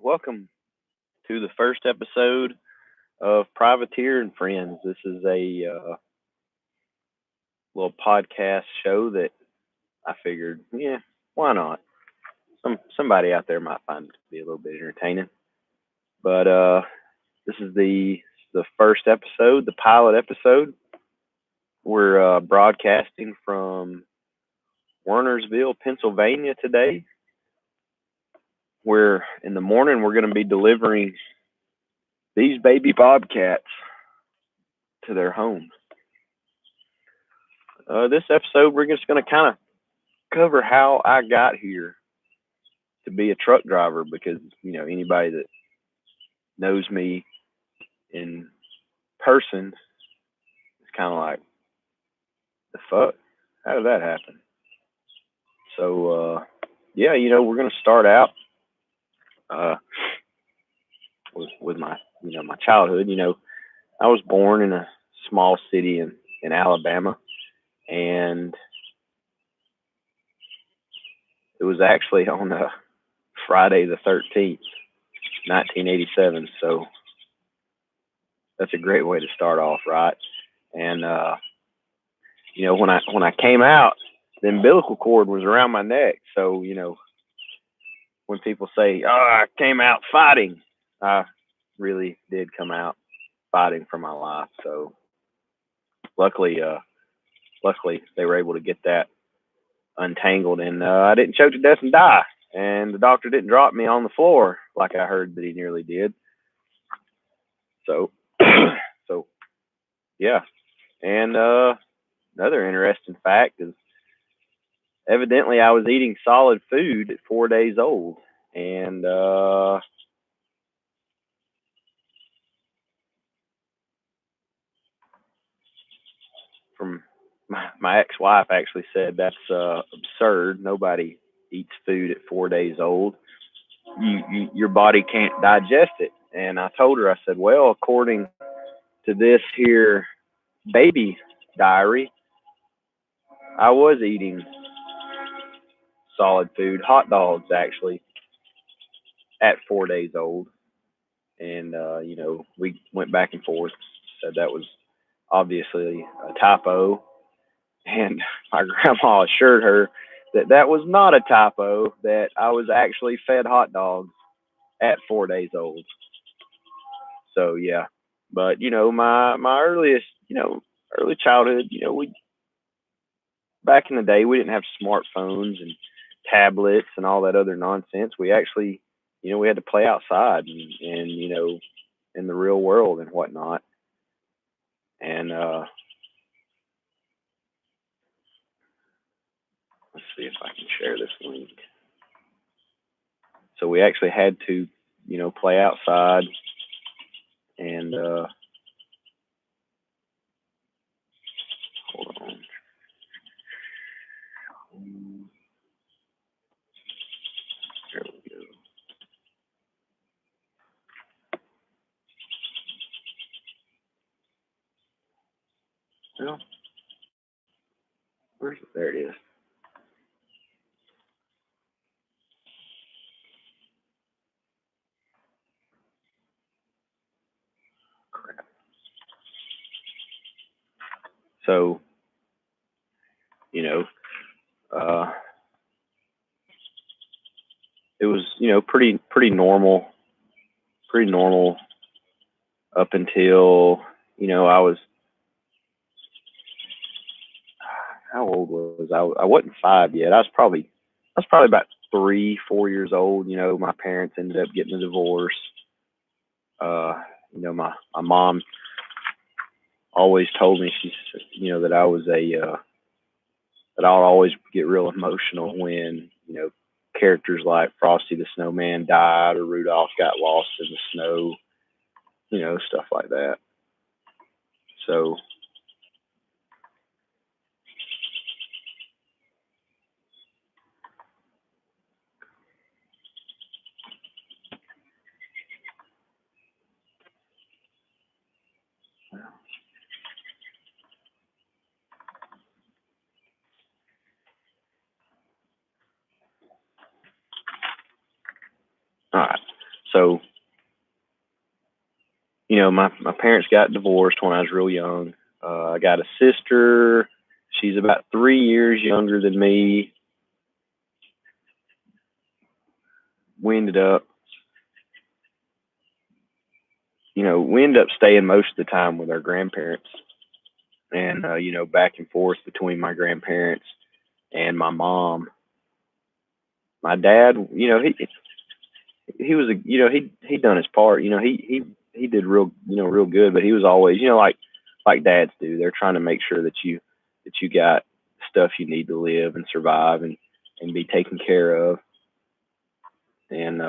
welcome to the first episode of Privateer and Friends. This is a little podcast show that I figured, why not? Somebody out there might find it to be a little bit entertaining. But this is the first episode, the pilot episode. We're broadcasting from Wernersville, Pennsylvania today. Where in the morning we're going to be delivering these baby bobcats to their home. This episode, we're just going to kind of cover how I got here to be a truck driver because, anybody that knows me in person is kind of like, the fuck? How did that happen? So, we're going to start out with my, my childhood. I was born in a small city in Alabama, and it was actually on Friday the 13th, 1987. So that's a great way to start off, right? And when I came out, the umbilical cord was around my neck. So when people say, "Oh, I came out fighting," I really did come out fighting for my life. So luckily they were able to get that untangled, and I didn't choke to death and die. And the doctor didn't drop me on the floor like I heard that he nearly did. So, yeah. And another interesting fact is, evidently I was eating solid food at 4 days old, and from my ex-wife actually said that's absurd. Nobody eats food at 4 days old. Your body can't digest it. And I told her, I said, well, according to this here baby diary, I was eating solid food, hot dogs actually, at 4 days old. And, we went back and forth, said that was obviously a typo. And my grandma assured her that that was not a typo, that I was actually fed hot dogs at 4 days old. So, yeah. But, my earliest, early childhood, back in the day, we didn't have smartphones and tablets and all that other nonsense. We actually, we had to play outside and in the real world and whatnot. And let's see if I can share this link. So we actually had to, play outside and hold on. There we go. Well, where's it? There it is. Crap. So, it was, pretty normal up until, I was, how old was I? I wasn't 5 yet. I was probably about 3, 4 years old. My parents ended up getting a divorce. My mom always told me, that I was that I'll always get real emotional when, characters like Frosty the Snowman died or Rudolph got lost in the snow, stuff like that. So, all right. So, my parents got divorced when I was real young. I got a sister. She's about 3 years younger than me. We ended up, staying most of the time with our grandparents, and back and forth between my grandparents and my mom. My dad, he was he done his part. He did real good, but he was always, like dads do. They're trying to make sure that you got stuff you need to live and survive and be taken care of. And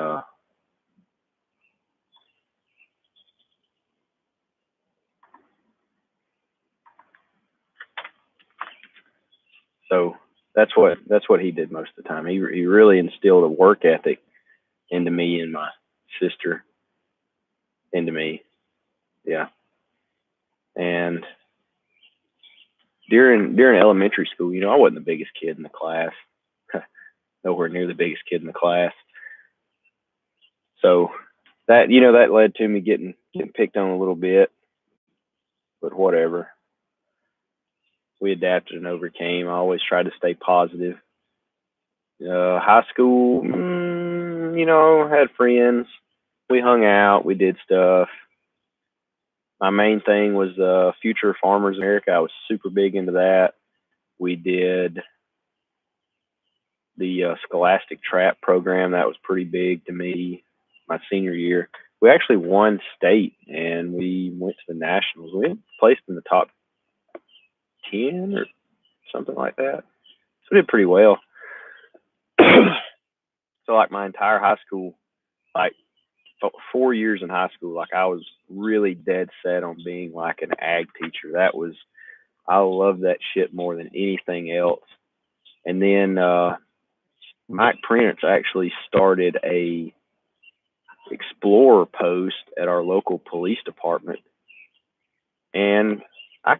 so that's what he did most of the time. He really instilled a work ethic into me and my sister, into me. Yeah. And during elementary school, I wasn't the biggest kid in the class. Nowhere near the biggest kid in the class. So that led to me getting picked on a little bit, but whatever. We adapted and overcame. I always tried to stay positive. High school, had friends. We hung out. We did stuff. My main thing was Future Farmers America. I was super big into that. We did the Scholastic Trap program. That was pretty big to me my senior year. We actually won state and we went to the nationals. We placed in the top 10 or something like that. So we did pretty well. So like my entire high school, like 4 years in high school, like I was really dead set on being like an ag teacher. I love that shit more than anything else. And then Mike Prince actually started a explorer post at our local police department, and I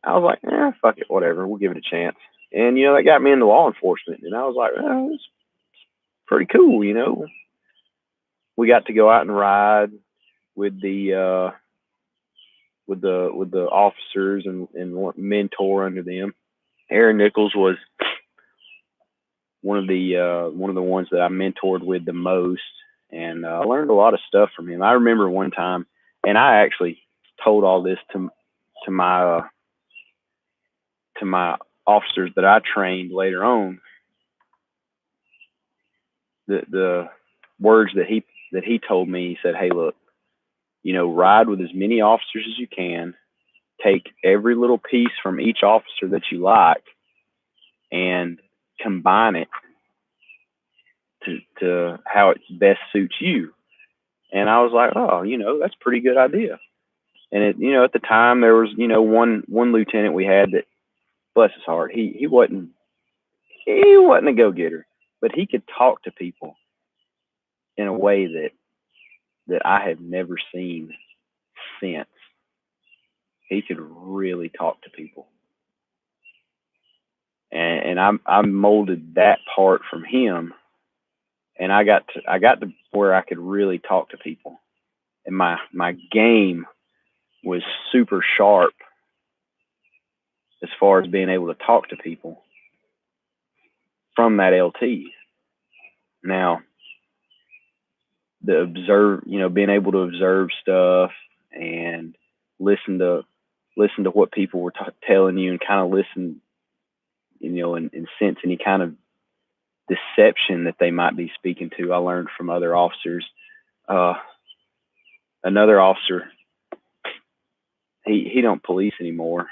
was like, fuck it, whatever, we'll give it a chance. And that got me into law enforcement, and I was like, it's pretty cool. We got to go out and ride with the officers and mentor under them. Aaron Nichols was one of the ones that I mentored with the most, and I learned a lot of stuff from him. I remember one time, and I actually told all this to my officers that I trained later on. The words that he told me, he said, "Hey, look, ride with as many officers as you can. Take every little piece from each officer that you like, and combine it to how it best suits you." And I was like, oh, that's a pretty good idea. And at the time there was, one lieutenant we had that, bless his heart, he wasn't a go-getter, but he could talk to people in a way that I had never seen since. He could really talk to people. And I molded that part from him, and I got to where I could really talk to people, and my game was super sharp as far as being able to talk to people from that LT. Now, being able to observe stuff and listen to what people were telling you, and kind of listen, and sense any kind of deception that they might be speaking to. I learned from other officers. Another officer, he don't police anymore.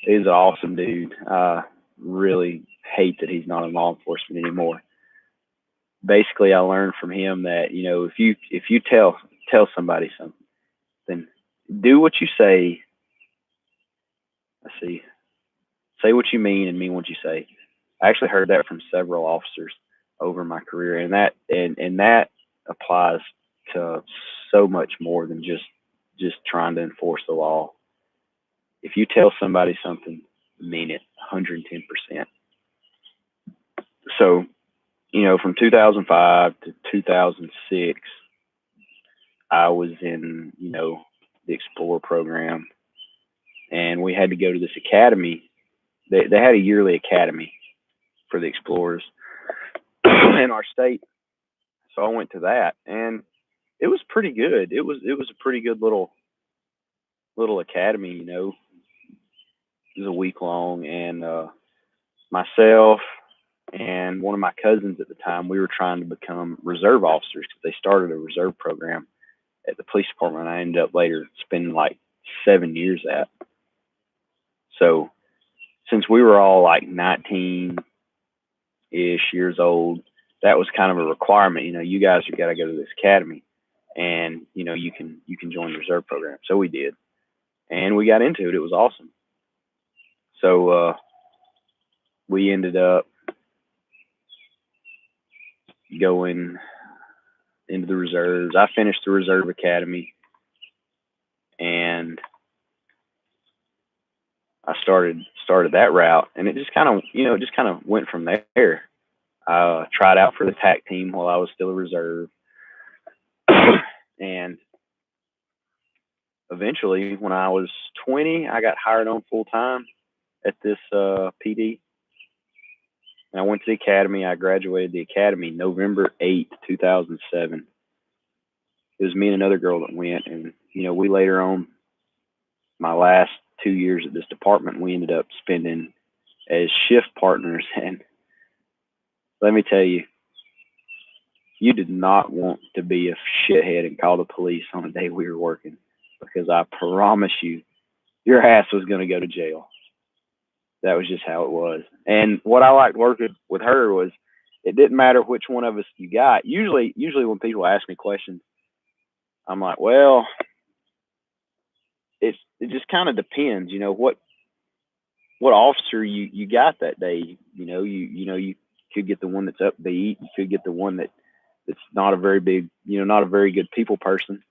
He's an awesome dude. I really hate that he's not in law enforcement anymore. Basically, I learned from him that if you tell somebody something, then do what you say. Let's see, say what you mean and mean what you say. I actually heard that from several officers over my career, and that applies to so much more than just trying to enforce the law. If you tell somebody something, mean it 110%. So from 2005 to 2006, I was in, the Explorer program, and we had to go to this academy. They had a yearly academy for the Explorers in our state, so I went to that, and it was pretty good. It was a pretty good little academy. It was a week long, and myself and one of my cousins at the time, we were trying to become reserve officers because they started a reserve program at the police department. I ended up later spending like 7 years at. So since we were all like 19-ish years old, that was kind of a requirement. You guys got to go to this academy, and you can join the reserve program. So we did, and we got into it. It was awesome. So we ended up going into the reserves. I finished the reserve academy, and I started that route, and it just kind of went from there. I tried out for the TAC team while I was still a reserve, and eventually, when I was 20, I got hired on full time at this PD. And I went to the academy. I graduated the academy November 2007. It was me and another girl that went, and we later on, my last 2 years at this department, we ended up spending as shift partners. And let me tell you, you did not want to be a shithead and call the police on the day we were working, because I promise you, your ass was going to go to jail. That was just how it was. And what I liked working with her was it didn't matter which one of us you got. Usually when people ask me questions, I'm like, well, it just kind of depends, what officer you got that day. You could get the one that's upbeat. You could get the one that's not a very big, not a very good people person.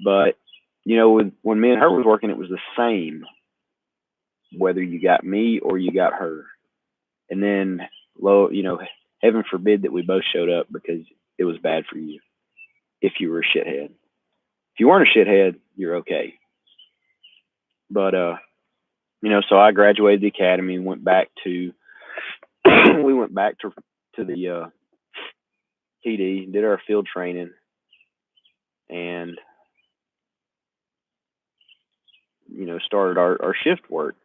But when me and her was working, it was the same, whether you got me or you got her. And then heaven forbid that we both showed up, because it was bad for you if you were a shithead. If you weren't a shithead, you're okay. But so I graduated the academy and went back to we went back to the TD, did our field training, and started our shift work.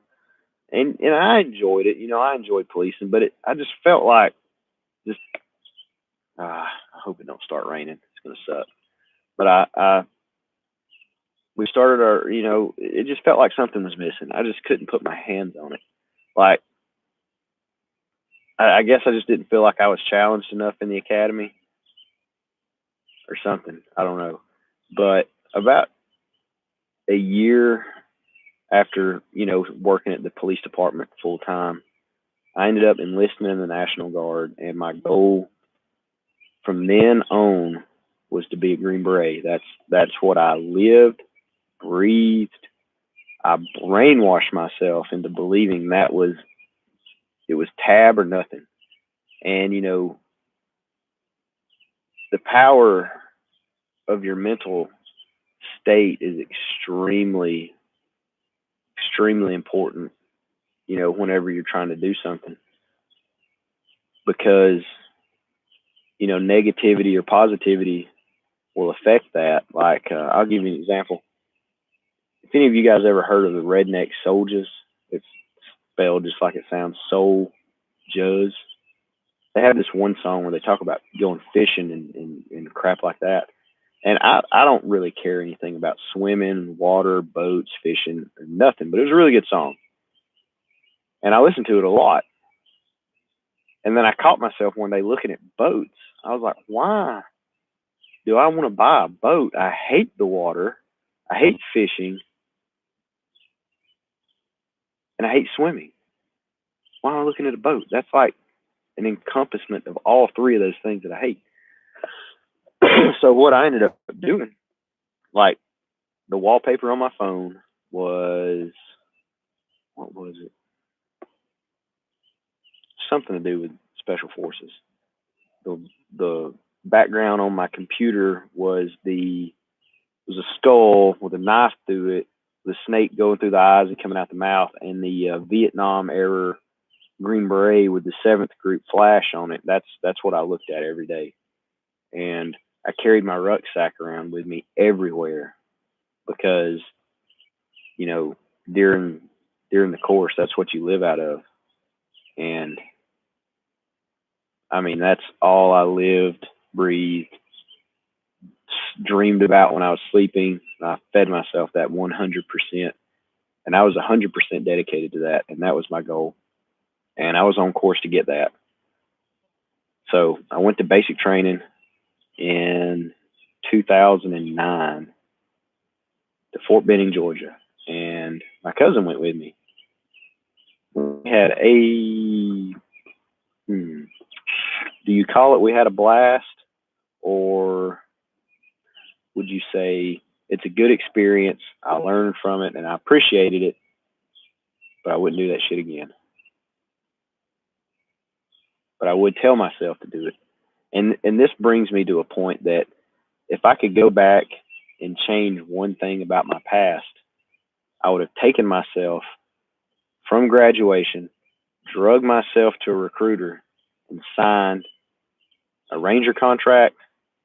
And I enjoyed it. I enjoyed policing, but I just felt like I hope it don't start raining. It's gonna suck. But we started our, it just felt like something was missing. I just couldn't put my hands on it. Like, I guess I just didn't feel like I was challenged enough in the academy or something. I don't know. But about a year after, working at the police department full time, I ended up enlisting in the National Guard, and my goal from then on was to be a Green Beret. That's what I lived, breathed. I brainwashed myself into believing it was tab or nothing. And the power of your mental state is extremely, extremely important, whenever you're trying to do something, because negativity or positivity will affect that. Like, I'll give you an example. If any of you guys ever heard of the Redneck Soldiers, it's spelled just like it sounds, Soul Juz. They have this one song where they talk about going fishing and crap like that. And I don't really care anything about swimming, water, boats, fishing, or nothing, but it was a really good song. And I listened to it a lot. And then I caught myself one day looking at boats. I was like, why do I want to buy a boat? I hate the water. I hate fishing. And I hate swimming. Why am I looking at a boat? That's like an encompassment of all three of those things that I hate. So what I ended up doing, like, the wallpaper on my phone was, what was it? Something to do with special forces. the background on my computer was a skull with a knife through it, the snake going through the eyes and coming out the mouth, and the Vietnam era Green Beret with the 7th Group flash on it. That's what I looked at every day, and I carried my rucksack around with me everywhere because, you know, during the course, that's what you live out of. And I mean, that's all I lived, breathed, dreamed about when I was sleeping. I fed myself that 100%. And I was 100% dedicated to that. And that was my goal. And I was on course to get that. So I went to basic training in 2009 to Fort Benning, Georgia. And my cousin went with me. We had do you call it we had a blast, or would you say it's a good experience? I learned from it and I appreciated it, but I wouldn't do that shit again. But I would tell myself to do it. And this brings me to a point that if I could go back and change one thing about my past, I would have taken myself from graduation, drug myself to a recruiter, and signed a Ranger contract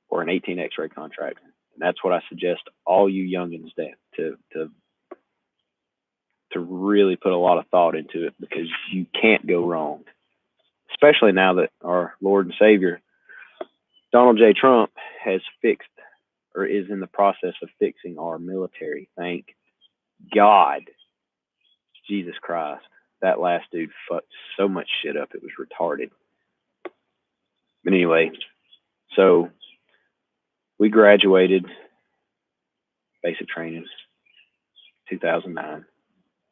or an 18 X-ray contract. And that's what I suggest all you youngins to really put a lot of thought into it, because you can't go wrong, especially now that our Lord and Savior, Donald J. Trump, has fixed or is in the process of fixing our military. Thank God. Jesus Christ. That last dude fucked so much shit up. It was retarded. But anyway, so we graduated basic training 2009.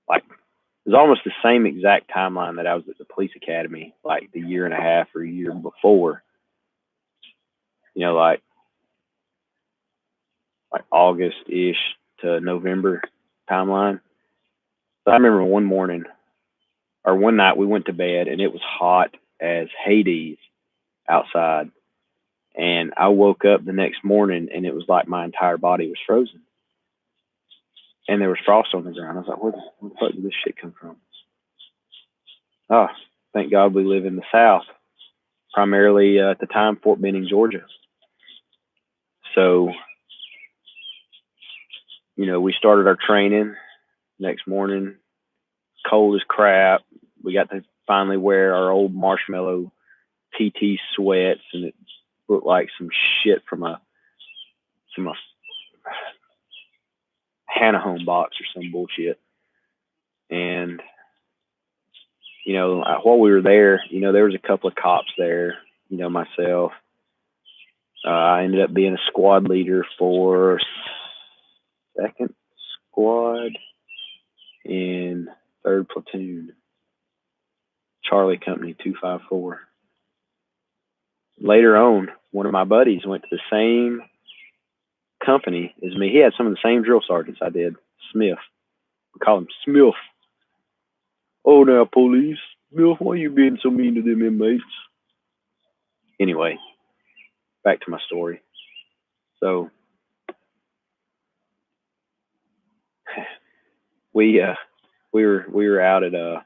Like, it was almost the same exact timeline that I was at the police academy, like the year and a half or a year before. You know, like August-ish to November timeline. So I remember one night we went to bed and it was hot as Hades outside. And I woke up the next morning and it was like my entire body was frozen. And there was frost on the ground. I was like, where the fuck did this shit come from? Oh, thank God we live in the South, primarily at the time, Fort Benning, Georgia. So, you know, we started our training next morning, cold as crap. We got to finally wear our old marshmallow TT sweats, and it looked like some shit from a Hannah Home box or some bullshit. And, you know, while we were there, you know, there was a couple of cops there, you know, myself. I ended up being a squad leader for 2nd Squad in 3rd Platoon, Charlie Company 254. Later on, one of my buddies went to the same company as me. He had some of the same drill sergeants I did. Smith. We call him Smith. Oh, now, police. Smith, why you being so mean to them inmates? Anyway, back to my story. So, we were out at the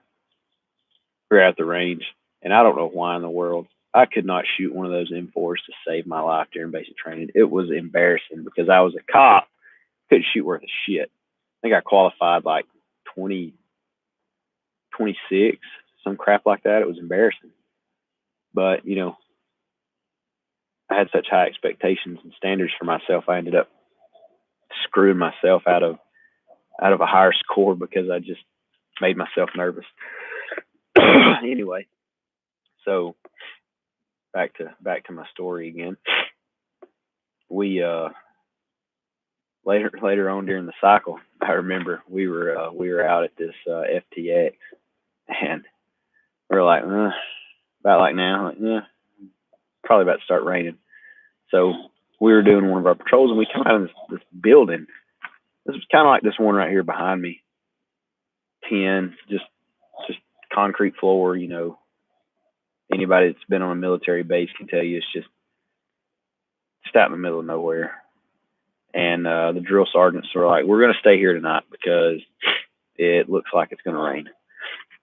range, and I don't know why in the world I could not shoot one of those M4s to save my life during basic training. It was embarrassing because I was a cop, couldn't shoot worth a shit. I think I qualified like 26, some crap like that. It was embarrassing. But, you know, I had such high expectations and standards for myself, I ended up screwing myself out of a higher score because I just made myself nervous. Anyway, so back to my story again. We later on during the cycle, I remember we were out at this FTX, and we were like, about like now, like, yeah, probably about to start raining. So we were doing one of our patrols, and we come out of this building. This was kind of like this one right here behind me. 10, just concrete floor, you know, Anybody that's been on a military base can tell you it's out in the middle of nowhere. And the drill sergeants were like, we're going to stay here tonight because it looks like it's going to rain.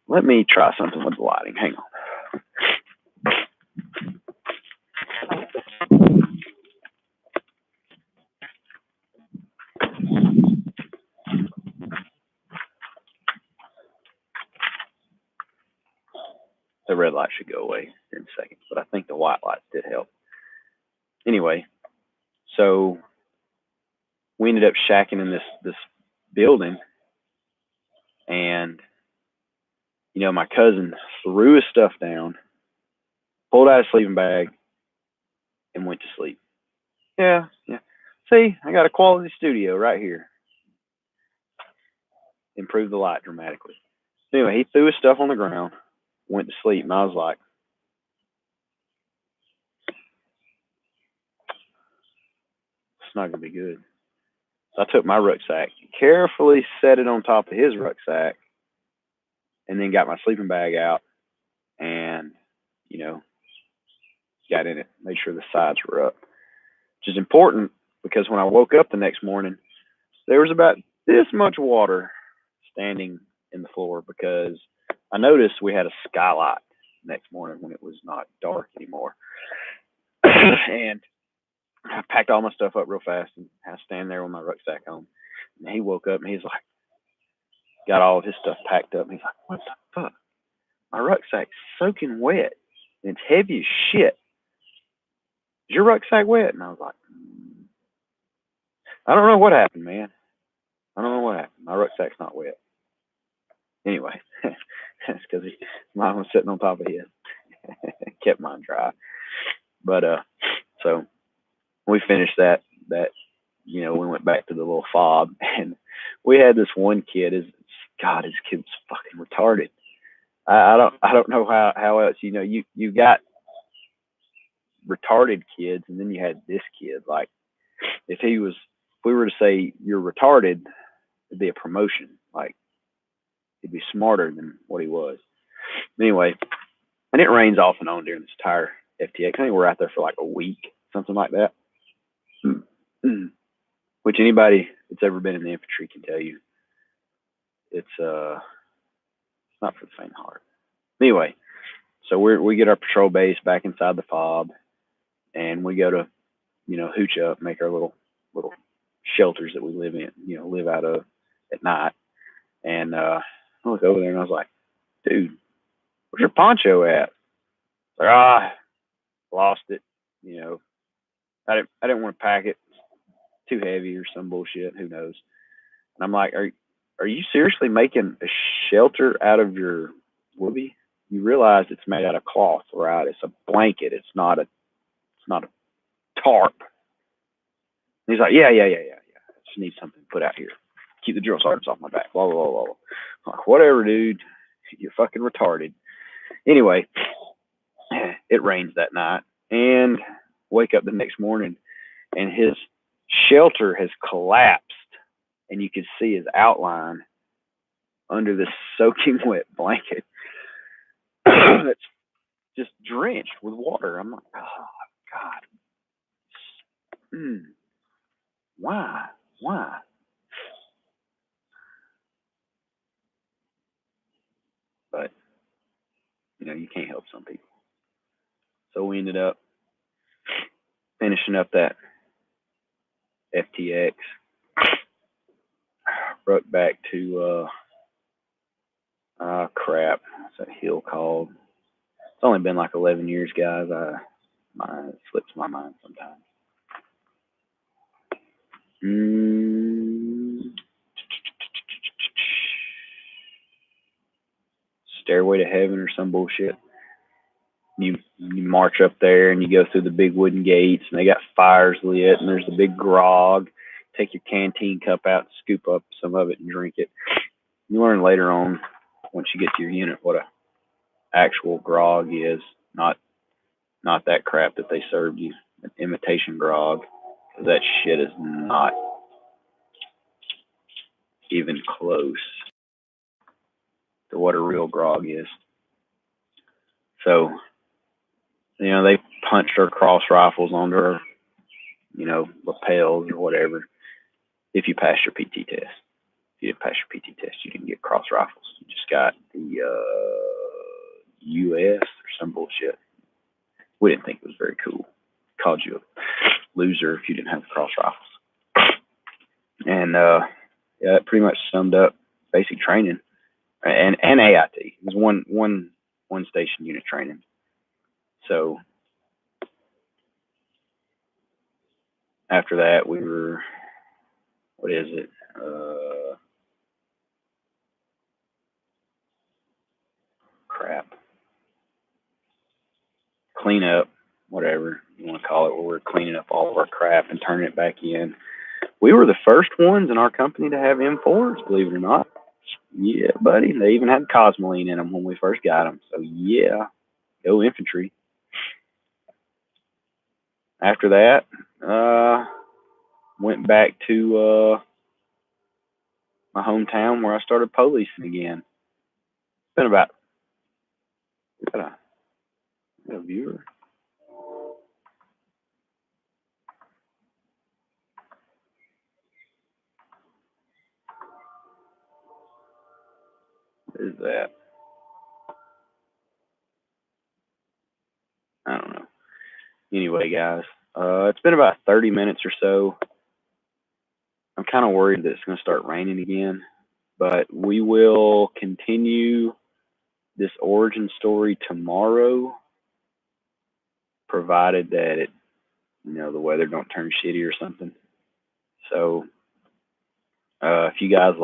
Let me try something with the lighting. Hang on. The red light should go away here in a second, but I think the white lights did help. Anyway, so we ended up shacking in this building, and you know, my cousin threw his stuff down, pulled out his sleeping bag, and went to sleep. Yeah. See, I got a quality studio right here. Improved the light dramatically. Anyway, he threw his stuff on the ground, went to sleep, and I was like, it's not gonna be good. So I took my rucksack, carefully set it on top of his rucksack, and then got my sleeping bag out and, you know, got in it, made sure the sides were up, which is important because when I woke up the next morning, there was about this much water standing in the floor because I noticed we had a skylight next morning when it was not dark anymore. And I packed all my stuff up real fast and I was standing there with my rucksack on. And he woke up and he's like, got all of his stuff packed up. And he's like, what the fuck? My rucksack's soaking wet and it's heavy as shit. Is your rucksack wet? And I was like, I don't know what happened, man. I don't know what happened. My rucksack's not wet. Anyway, that's because mine was sitting on top of his. Kept mine dry. But so we finished that, you know, we went back to the little fob, and we had this one kid. His kid's fucking retarded. I don't know how else, you know, you got retarded kids, and then you had this kid. Like, if we were to say you're retarded, it'd be a promotion. Like, he'd be smarter than what he was. Anyway, and it rains off and on during this entire FTX. I think we're out there for like a week, something like that. Which anybody that's ever been in the infantry can tell you, it's not for the faint of heart. Anyway, so we get our patrol base back inside the fob, and we go to, you know, hooch up, make our little shelters that we live out of at night. And I look over there and I was like, dude, where's your poncho at? Like, lost it. You know, I didn't want to pack it. It's too heavy or some bullshit. Who knows? And I'm like, are you seriously making a shelter out of your whoopee? You realize it's made out of cloth, right? It's a blanket. It's not a tarp. And he's like, yeah. I just need something put out here. Keep the drill sergeants off my back. Blah, blah, blah, blah. I'm like, whatever, dude. You're fucking retarded. Anyway, it rains that night, and wake up the next morning, and his shelter has collapsed, and you can see his outline under this soaking wet blanket that's just drenched with water. I'm like, oh God, why? But you know, you can't help some people. So we ended up finishing up that FTX, ruck back to crap. What's that hill called? It's only been like 11 years, guys. It slips my mind sometimes. Stairway to Heaven or some bullshit. You march up there and you go through the big wooden gates, and they got fires lit, and there's the big grog. Take your canteen cup out, scoop up some of it, and drink it. You learn later on, once you get to your unit, what a actual grog is. Not that crap that they served you, an imitation grog. That shit is not even close to what a real grog is. So You know, they punched our cross rifles onto our, you know, lapels or whatever. If you passed your PT test, if you didn't pass your PT test, you didn't get cross rifles. You just got the US or some bullshit. We didn't think it was very cool. Called you a loser if you didn't have the cross rifles. And yeah, that pretty much summed up basic training and AIT. It was one station unit training. So after that, we were, what is it? Crap. Clean up, whatever you want to call it, where we're cleaning up all of our crap and turning it back in. We were the first ones in our company to have M4s, believe it or not. Yeah, buddy. They even had Cosmoline in them when we first got them. So, yeah, go infantry. After that, went back to my hometown where I started policing again. It's been about, got a viewer. What is that? I don't know. Anyway, guys, it's been about 30 minutes or so. I'm kind of worried that it's going to start raining again, but we will continue this origin story tomorrow, provided that it, you know, the weather don't turn shitty or something. So, if you guys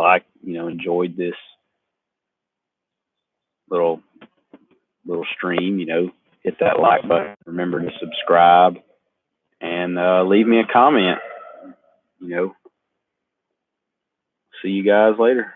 enjoyed this little stream, you know, hit that like button. Remember to subscribe and leave me a comment. You know, see you guys later.